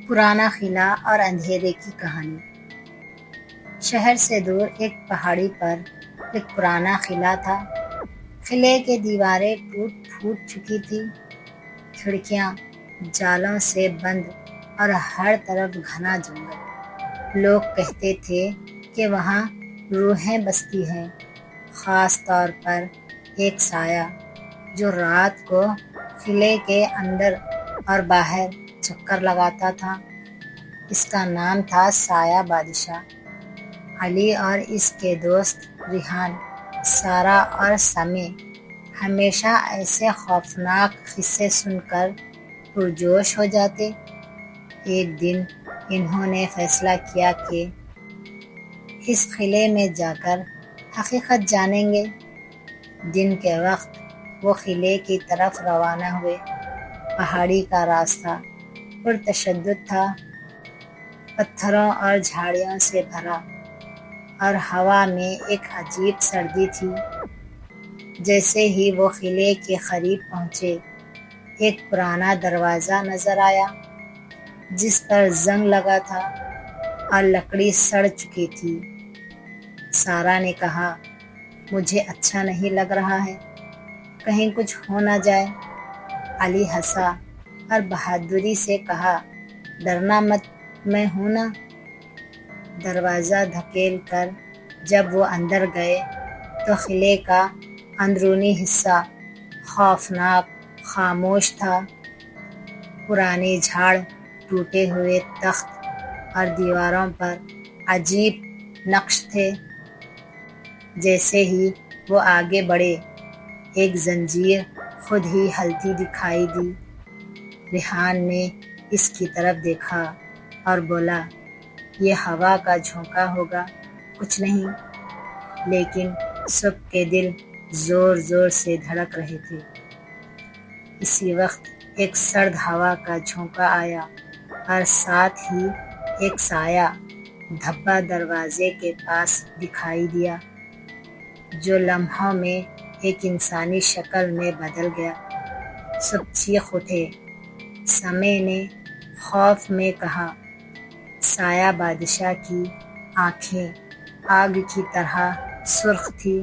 پرانا قلعہ اور اندھیرے کی کہانی۔ شہر سے دور ایک پہاڑی پر ایک پرانا قلعہ تھا۔ قلعے کی دیواریں ٹوٹ پھوٹ چکی تھی، کھڑکیاں جالوں سے بند اور ہر طرف گھنا جنگل۔ لوگ کہتے تھے کہ وہاں روحیں بستی ہیں، خاص طور پر ایک سایہ جو رات کو قلعے کے اندر اور باہر چکر لگاتا تھا۔ اس کا نام تھا سایہ بادشاہ۔ علی اور اس کے دوست ریحان، سارا اور سمیع ہمیشہ ایسے خوفناک قصے سن کر پرجوش ہو جاتے۔ ایک دن انہوں نے فیصلہ کیا کہ اس قلعے میں جا کر حقیقت جانیں گے۔ دن کے وقت وہ قلعے کی طرف روانہ ہوئے۔ پہاڑی کا راستہ پرتشدد تھا، پتھروں اور جھاڑیوں سے بھرا، اور ہوا میں ایک عجیب سردی تھی۔ جیسے ہی وہ قلعے کے قریب پہنچے، ایک پرانا دروازہ نظر آیا جس پر زنگ لگا تھا اور لکڑی سڑ چکی تھی۔ سارا نے کہا، مجھے اچھا نہیں لگ رہا ہے، کہیں کچھ ہو نہ جائے۔ علی ہنسا اور بہادری سے کہا، ڈرنا مت، میں ہوں نا۔ دروازہ دھکیل کر جب وہ اندر گئے تو قلعے کا اندرونی حصہ خوفناک خاموش تھا۔ پرانے جھاڑ، ٹوٹے ہوئے تخت اور دیواروں پر عجیب نقش تھے۔ جیسے ہی وہ آگے بڑھے، ایک زنجیر خود ہی ہلتی دکھائی دی۔ ریحان نے اس کی طرف دیکھا اور بولا، یہ ہوا کا جھونکا ہوگا، کچھ نہیں۔ لیکن سب کے دل زور زور سے دھڑک رہے تھے۔ اسی وقت ایک سرد ہوا کا جھونکا آیا اور ساتھ ہی ایک سایہ دھبا دروازے کے پاس دکھائی دیا، جو لمحوں میں ایک انسانی شکل میں بدل گیا۔ سب چیخ اٹھے۔ سمیع نے خوف میں کہا، سایہ بادشاہ کی آنکھیں آگ کی طرح سرخ تھی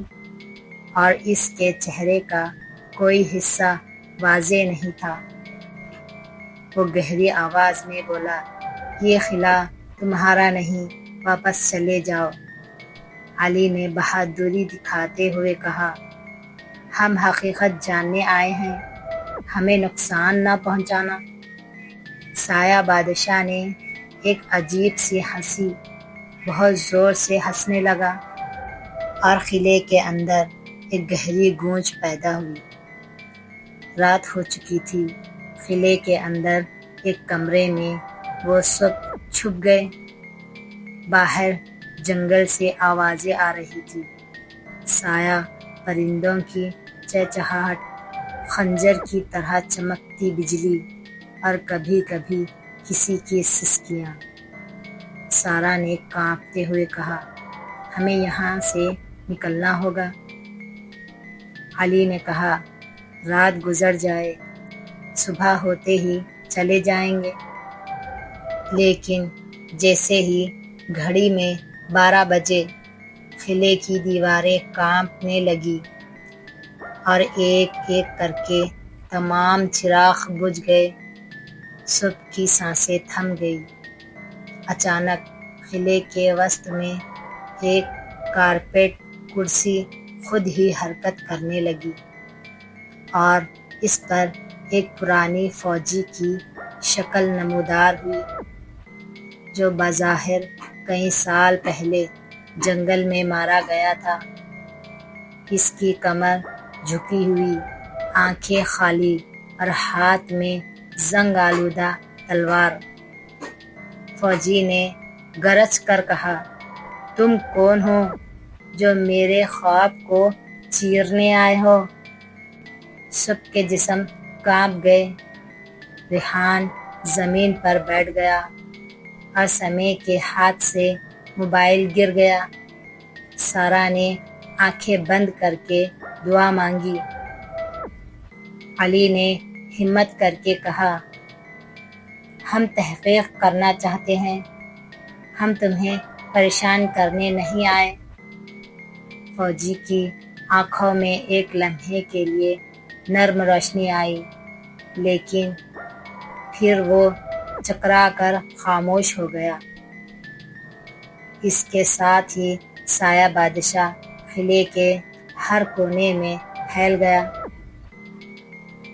اور اس کے چہرے کا کوئی حصہ واضح نہیں تھا۔ وہ گہری آواز میں بولا، یہ قلعہ تمہارا نہیں، واپس چلے جاؤ۔ علی نے بہادری دکھاتے ہوئے کہا، ہم حقیقت جاننے آئے ہیں، ہمیں نقصان نہ پہنچانا۔ سایہ بادشاہ نے ایک عجیب سی ہنسی، بہت زور سے ہنسنے لگا اور قلعے کے اندر ایک گہری گونج پیدا ہوئی۔ رات ہو چکی تھی۔ قلعے کے اندر ایک کمرے میں وہ سب چھپ گئے۔ باہر جنگل سے آوازیں آ رہی تھی، سایہ پرندوں کی چہچہاہٹ، خنجر کی طرح چمکتی بجلی اور کبھی کبھی کسی کی سسکیاں۔ سارا نے کانپتے ہوئے کہا، ہمیں یہاں سے نکلنا ہوگا۔ علی نے کہا، رات گزر جائے، صبح ہوتے ہی چلے جائیں گے۔ لیکن جیسے ہی گھڑی میں 12 بجے، قلعے کی دیواریں کانپنے لگی اور ایک ایک کر کے تمام چراغ بجھ گئے۔ سب کی سانسیں تھم گئی۔ اچانک قلعے کے وسط میں ایک کارپیٹ کرسی خود ہی حرکت کرنے لگی اور اس پر ایک پرانی فوجی کی شکل نمودار ہوئی، جو بظاہر کئی سال پہلے جنگل میں مارا گیا تھا۔ اس کی کمر جھکی ہوئی، آنکھیں خالی اور ہاتھ میں زنگ آلودہ تلوار۔ فوجی نے گرج کر کہا، تم کون ہو جو میرے خواب کو چیرنے آئے ہو؟ سب کے جسم کانپ گئے۔ ریحان زمین پر بیٹھ گیا اور سمیع کے ہاتھ سے موبائل گر گیا۔ سارا نے آنکھیں بند کر کے دعا مانگی۔ علی نے ہمت کر کے کہا، ہم تحقیق کرنا چاہتے ہیں، ہم تمہیں پریشان کرنے نہیں آئے۔ فوجی کی آنکھوں میں ایک لمحے کے لیے نرم روشنی آئی، لیکن پھر وہ چکرا کر خاموش ہو گیا۔ اس کے ساتھ ہی سایہ بادشاہ قلعے کے ہر کونے میں پھیل گیا،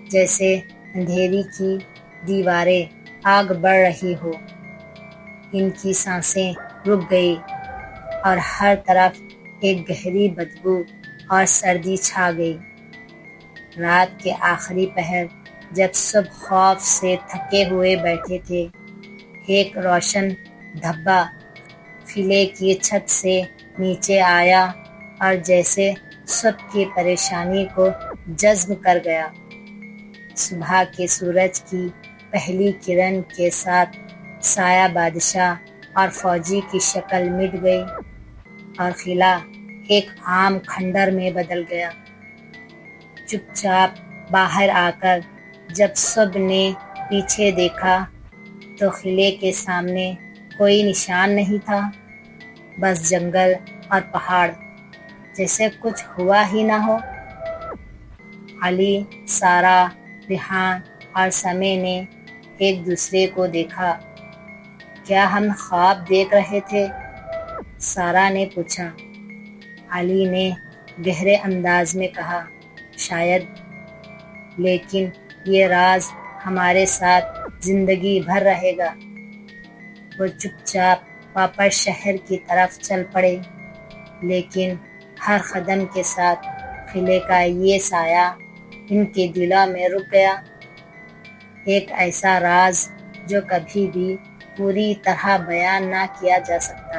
جیسے اندھیری کی دیواریں آگ بڑھ رہی ہو۔ ان کی سانسیں رک گئی اور ہر طرف ایک گہری بدبو اور سردی چھا گئی۔ رات کے آخری پہر جب سب خوف سے تھکے ہوئے بیٹھے تھے، ایک روشن دھبا قلعے کی چھت سے نیچے آیا اور جیسے سب کی پریشانی کو جذب کر گیا۔ صبح کے سورج کی پہلی کرن کے ساتھ سایہ بادشاہ اور فوجی کی شکل مٹ گئی اور قلعہ ایک عام کھنڈر میں بدل گیا۔ چپ چاپ باہر آ کر جب سب نے پیچھے دیکھا تو قلعے کے سامنے کوئی نشان نہیں تھا، بس جنگل اور پہاڑ، جیسے کچھ ہوا ہی نہ ہو۔ علی، سارا، ریحان اور سمیع نے ایک دوسرے کو دیکھا۔ کیا ہم خواب دیکھ رہے تھے؟ سارا نے پوچھا۔ علی نے گہرے انداز میں کہا، شاید، لیکن یہ راز ہمارے ساتھ زندگی بھر رہے گا۔ وہ چپ چاپ واپس شہر کی طرف چل پڑے، لیکن ہر قدم کے ساتھ قلعے کا یہ سایہ ان کے دلوں میں رک گیا، ایک ایسا راز جو کبھی بھی پوری طرح بیان نہ کیا جا سکتا۔